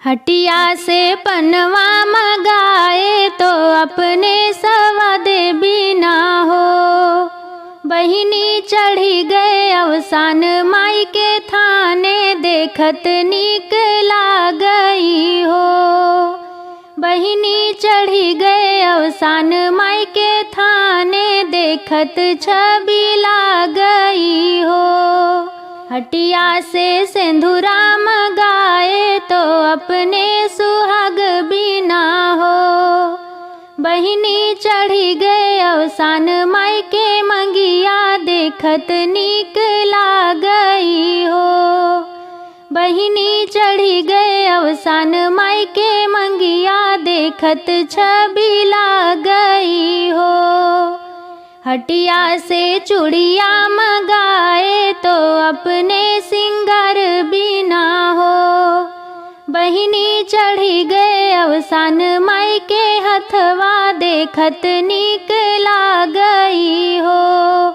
हटिया से पनवा मगाए तो अपने सवाद बिना हो। बहिनी चढ़ी गए अवसान माई के थाने, देखत नीक लागई हो। बहिनी चढ़ी गए अवसान माई के थाने, देखत छवि लागई हो। हटिया से सिंदूरा मगाए तो अपने सुहाग बिना हो। बहिनी चढ़ी गए अवसान माई के मंगिया, देखत नीक लागई हो। बहिनी चढ़ी गए अवसान माई के मंगिया, देखत छवि लागई हो। हटिया से चूड़िया मगाए तो अपने सिंगार बिना हो। बहिनी चढ़ी गए अवसान माई के हथवा, देखत नीक लागई हो।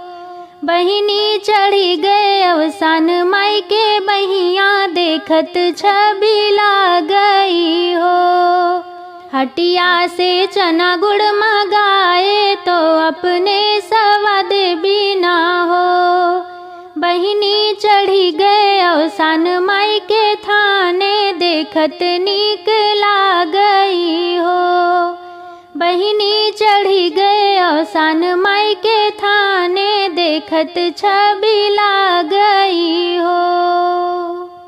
बहिनी चढ़ी गए अवसान माई के बहिया, देखत छवि लागई हो। हटिया से चना गुड़ मगाए तो अपने सवाद बिना हो। बहिनी चढ़ी गए अवसान माई के थाने, देखत नीक लागई हो। बहिनी चढ़ी गए अवसान माई के थाने, देखत छवि लागई हो।